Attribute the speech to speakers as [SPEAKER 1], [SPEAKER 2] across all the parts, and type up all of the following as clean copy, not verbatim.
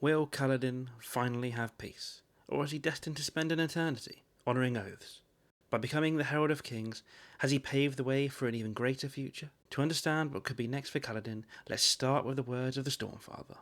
[SPEAKER 1] Will Kaladin finally have peace, or is he destined to spend an eternity honouring oaths? By becoming the Herald of Kings, has he paved the way for an even greater future? To understand what could be next for Kaladin, let's start with the words of the Stormfather.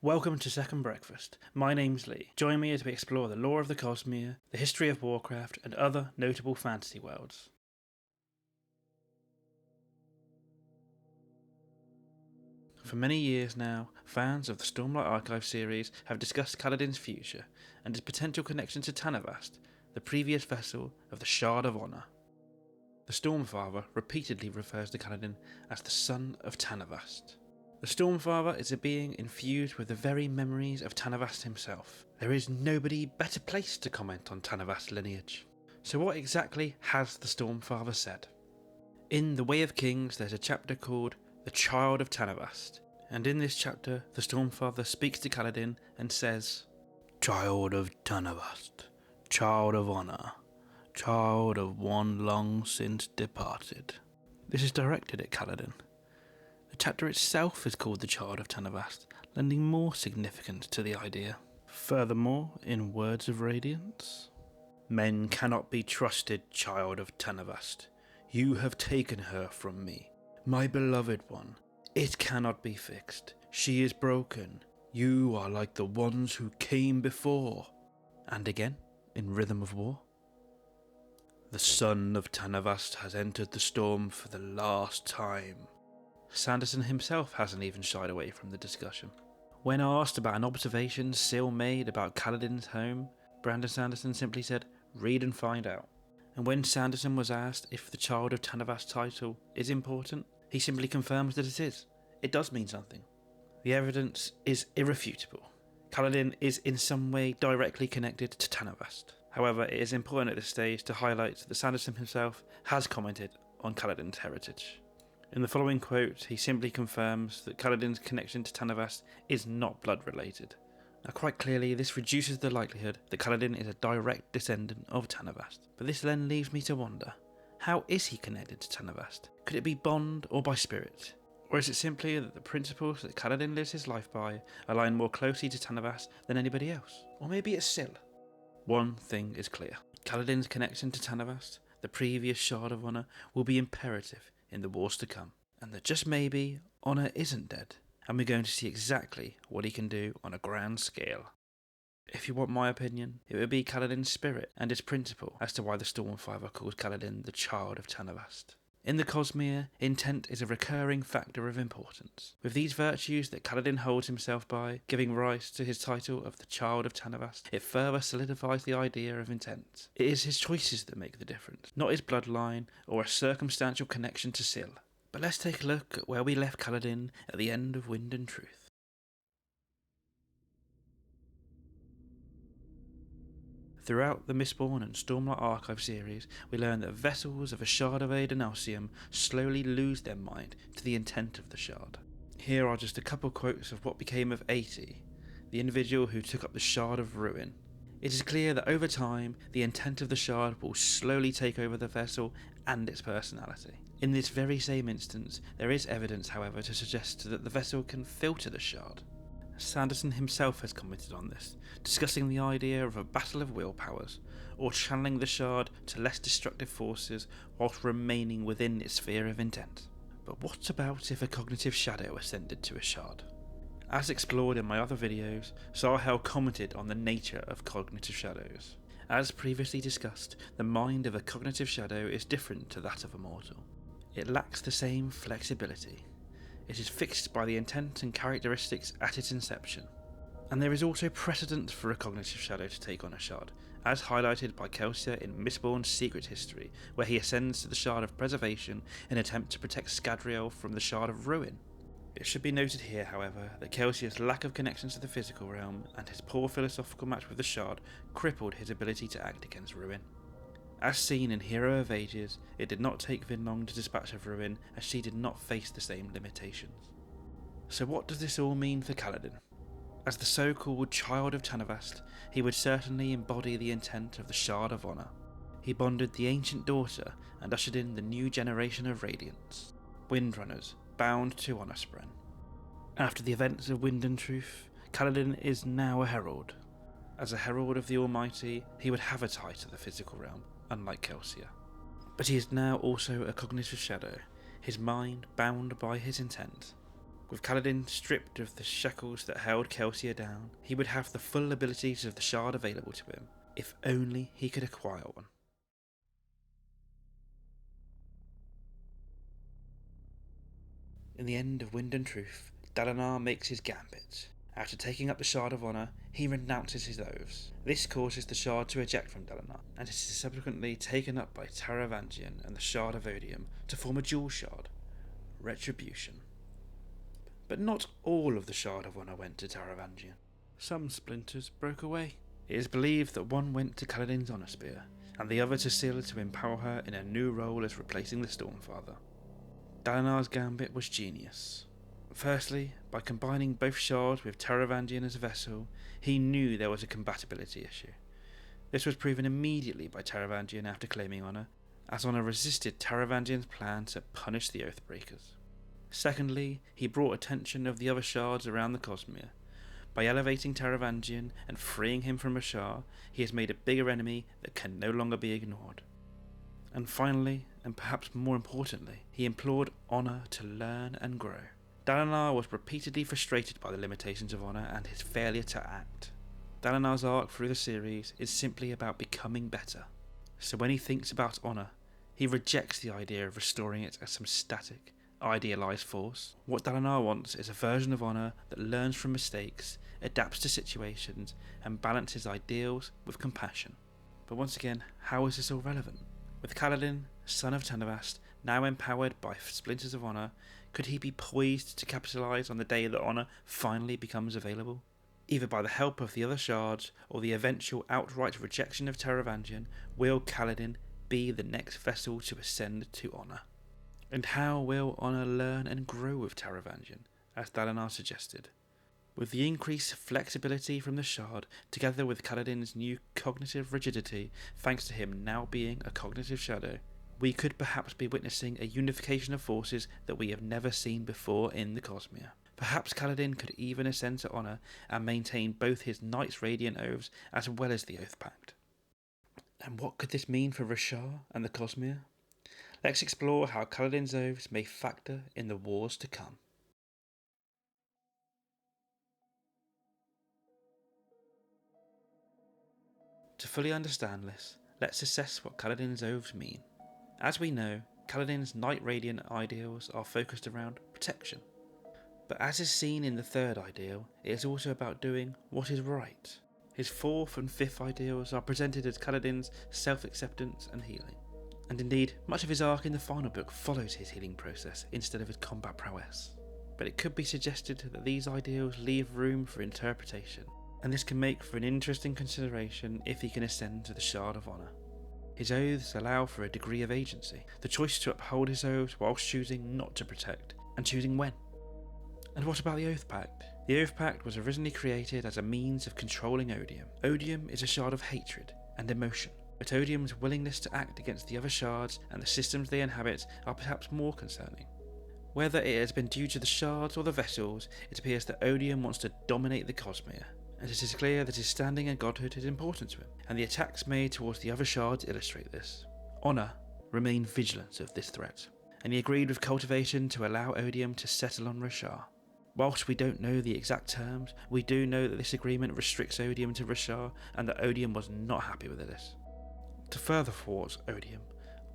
[SPEAKER 1] Welcome to Second Breakfast. My name's Lee. Join me as we explore the lore of the Cosmere, the history of Warcraft, and other notable fantasy worlds. For many years now, fans of the Stormlight Archive series have discussed Kaladin's future and his potential connection to Tanavast, the previous vessel of the Shard of Honour. The Stormfather repeatedly refers to Kaladin as the Son of Tanavast. The Stormfather is a being infused with the very memories of Tanavast himself. There is nobody better placed to comment on Tanavast's lineage. So what exactly has the Stormfather said? In The Way of Kings there's a chapter called The Child of Tanavast, and in this chapter the Stormfather speaks to Kaladin and says, "Child of Tanavast, child of honour, child of one long since departed." This is directed at Kaladin. The chapter itself is called The Child of Tanavast, lending more significance to the idea. Furthermore, in Words of Radiance, "Men cannot be trusted, child of Tanavast. You have taken her from me, my beloved one. It cannot be fixed. She is broken. You are like the ones who came before." And again, in Rhythm of War, "The Son of Tanavast has entered the storm for the last time." Sanderson himself hasn't even shied away from the discussion. When asked about an observation Syl made about Kaladin's home, Brandon Sanderson simply said, "Read and find out." And when Sanderson was asked if the Child of Tanavast title is important, he simply confirms that it is. It does mean something. The evidence is irrefutable. Kaladin is in some way directly connected to Tanavast. However, it is important at this stage to highlight that Sanderson himself has commented on Kaladin's heritage. In the following quote, he simply confirms that Kaladin's connection to Tanavast is not blood related. Now quite clearly this reduces the likelihood that Kaladin is a direct descendant of Tanavast, but this then leaves me to wonder, how is he connected to Tanavast? Could it be bond or by spirit? Or is it simply that the principles that Kaladin lives his life by align more closely to Tanavast than anybody else? Or maybe it's Syl? One thing is clear, Kaladin's connection to Tanavast, the previous Shard of Honour, will be imperative in the wars to come, and that just maybe Honour isn't dead, and we're going to see exactly what he can do on a grand scale. If you want my opinion, it would be Kaladin's spirit and his principle as to why the Stormfather calls Kaladin the Child of Tanavast. In the Cosmere, intent is a recurring factor of importance. With these virtues that Kaladin holds himself by, giving rise to his title of the Child of Tanavast, it further solidifies the idea of intent. It is his choices that make the difference, not his bloodline or a circumstantial connection to Syl. But let's take a look at where we left Kaladin at the end of Wind and Truth. Throughout the Mistborn and Stormlight Archive series, we learn that vessels of a Shard of Adonalsium slowly lose their mind to the intent of the Shard. Here are just a couple quotes of what became of Ati, the individual who took up the Shard of Ruin. It is clear that over time, the intent of the Shard will slowly take over the vessel and its personality. In this very same instance, there is evidence, however, to suggest that the vessel can filter the Shard. Sanderson himself has commented on this, discussing the idea of a battle of willpowers, or channeling the Shard to less destructive forces whilst remaining within its sphere of intent. But what about if a cognitive shadow ascended to a Shard? As explored in my other videos, Sahel commented on the nature of cognitive shadows. As previously discussed, the mind of a cognitive shadow is different to that of a mortal. It lacks the same flexibility. It is fixed by the intent and characteristics at its inception. And there is also precedent for a cognitive shadow to take on a Shard, as highlighted by Kelsier in Mistborn's Secret History, where he ascends to the Shard of Preservation in an attempt to protect Scadrial from the Shard of Ruin. It should be noted here, however, that Kelsier's lack of connections to the physical realm and his poor philosophical match with the Shard crippled his ability to act against Ruin. As seen in Hero of Ages, it did not take Vin long to dispatch of Ruin, as she did not face the same limitations. So what does this all mean for Kaladin? As the so-called Child of Tanavast, he would certainly embody the intent of the Shard of Honour. He bonded the ancient daughter and ushered in the new generation of Radiance, Windrunners, bound to Honourspren. After the events of Wind and Truth, Kaladin is now a herald. As a herald of the Almighty, he would have a tie to the physical realm, unlike Kelsier. But he is now also a cognitive shadow, his mind bound by his intent. With Kaladin stripped of the shackles that held Kelsier down, he would have the full abilities of the Shard available to him, if only he could acquire one. In the end of Wind and Truth, Dalinar makes his gambit. After taking up the Shard of Honor, he renounces his oaths. This causes the Shard to eject from Dalinar, and it is subsequently taken up by Taravangian and the Shard of Odium to form a dual Shard, Retribution. But not all of the Shard of Honor went to Taravangian. Some splinters broke away. It is believed that one went to Kaladin's Honor Spear, and the other to Scylla to empower her in a new role as replacing the Stormfather. Dalinar's gambit was genius. Firstly, by combining both shards with Taravangian as a vessel, he knew there was a compatibility issue. This was proven immediately by Taravangian after claiming Honor, as Honor resisted Taravangian's plan to punish the Oathbreakers. Secondly, he brought attention of the other shards around the Cosmere. By elevating Taravangian and freeing him from Roshar, he has made a bigger enemy that can no longer be ignored. And finally, and perhaps more importantly, he implored Honor to learn and grow. Dalinar was repeatedly frustrated by the limitations of Honor and his failure to act. Dalinar's arc through the series is simply about becoming better. So when he thinks about Honor, he rejects the idea of restoring it as some static, idealised force. What Dalinar wants is a version of Honor that learns from mistakes, adapts to situations, and balances ideals with compassion. But once again, how is this all relevant? With Kaladin, Son of Tanavast, now empowered by Splinters of Honor, could he be poised to capitalise on the day that Honor finally becomes available? Either by the help of the other shards, or the eventual outright rejection of Taravangian, will Kaladin be the next vessel to ascend to Honor? And how will Honor learn and grow with Taravangian, as Dalinar suggested? With the increased flexibility from the Shard, together with Kaladin's new cognitive rigidity, thanks to him now being a cognitive shadow, we could perhaps be witnessing a unification of forces that we have never seen before in the Cosmere. Perhaps Kaladin could even ascend to Honor and maintain both his Knights' Radiant Oaths as well as the Oath Pact. And what could this mean for Roshar and the Cosmere? Let's explore how Kaladin's oaths may factor in the wars to come. To fully understand this, let's assess what Kaladin's oaths mean. As we know, Kaladin's Knight Radiant ideals are focused around protection. But as is seen in the third ideal, it is also about doing what is right. His fourth and fifth ideals are presented as Kaladin's self-acceptance and healing. And indeed, much of his arc in the final book follows his healing process instead of his combat prowess. But it could be suggested that these ideals leave room for interpretation, and this can make for an interesting consideration if he can ascend to the Shard of Honor. His oaths allow for a degree of agency, the choice to uphold his oaths whilst choosing not to protect, and choosing when. And what about the Oath Pact? The Oath Pact was originally created as a means of controlling Odium. Odium is a shard of hatred and emotion, but Odium's willingness to act against the other shards and the systems they inhabit are perhaps more concerning. Whether it has been due to the shards or the vessels, it appears that Odium wants to dominate the Cosmere, and it is clear that his standing and godhood is important to him, and the attacks made towards the other shards illustrate this. Honor remained vigilant of this threat, and he agreed with Cultivation to allow Odium to settle on Roshar. Whilst we don't know the exact terms, we do know that this agreement restricts Odium to Roshar, and that Odium was not happy with this. To further thwart Odium,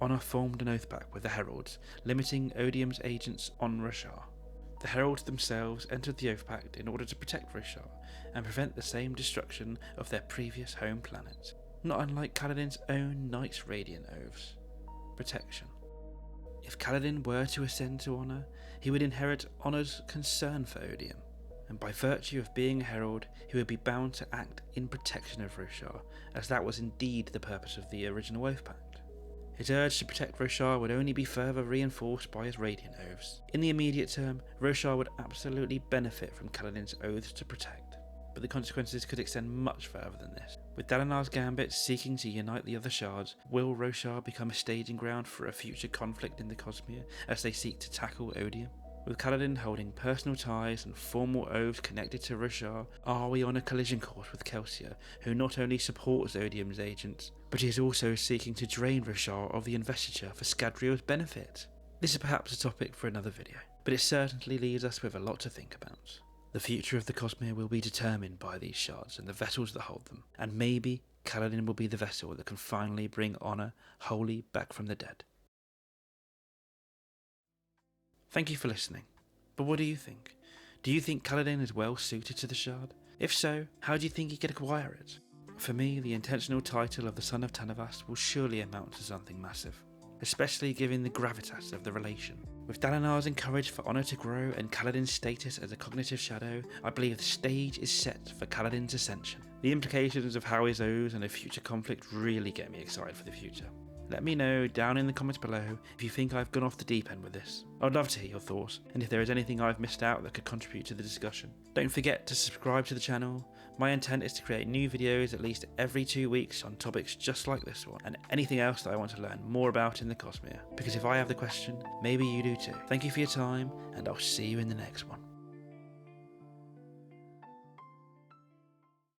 [SPEAKER 1] Honor formed an oath pact with the heralds, limiting Odium's agents on Roshar. The heralds themselves entered the oath pact in order to protect Roshar and prevent the same destruction of their previous home planet, not unlike Kaladin's own Knights' Radiant Oaths. Protection. If Kaladin were to ascend to Honor, he would inherit Honor's concern for Odium, and by virtue of being a herald, he would be bound to act in protection of Roshar, as that was indeed the purpose of the original oath pact. His urge to protect Roshar would only be further reinforced by his Radiant Oaths. In the immediate term, Roshar would absolutely benefit from Kaladin's oaths to protect, but the consequences could extend much further than this. With Dalinar's gambit seeking to unite the other shards, will Roshar become a staging ground for a future conflict in the Cosmere as they seek to tackle Odium? With Kaladin holding personal ties and formal oaths connected to Roshar, are we on a collision course with Kelsier, who not only supports Odium's agents, but is also seeking to drain Roshar of the investiture for Scadrial's benefit? This is perhaps a topic for another video, but it certainly leaves us with a lot to think about. The future of the Cosmere will be determined by these shards and the vessels that hold them, and maybe Kaladin will be the vessel that can finally bring Honor wholly back from the dead. Thank you for listening, but what do you think? Do you think Kaladin is well suited to the shard? If so, how do you think he could acquire it? For me, the intentional title of the Son of Tanavast will surely amount to something massive, especially given the gravitas of the relation. With Dalinar's encouraged for Honor to grow and Kaladin's status as a cognitive shadow, I believe the stage is set for Kaladin's ascension. The implications of how his oaths and a future conflict really get me excited for the future. Let me know down in the comments below if you think I've gone off the deep end with this. I'd love to hear your thoughts, and if there is anything I've missed out that could contribute to the discussion. Don't forget to subscribe to the channel. My intent is to create new videos at least every 2 weeks on topics just like this one, and anything else that I want to learn more about in the Cosmere. Because if I have the question, maybe you do too. Thank you for your time, and I'll see you in the next one.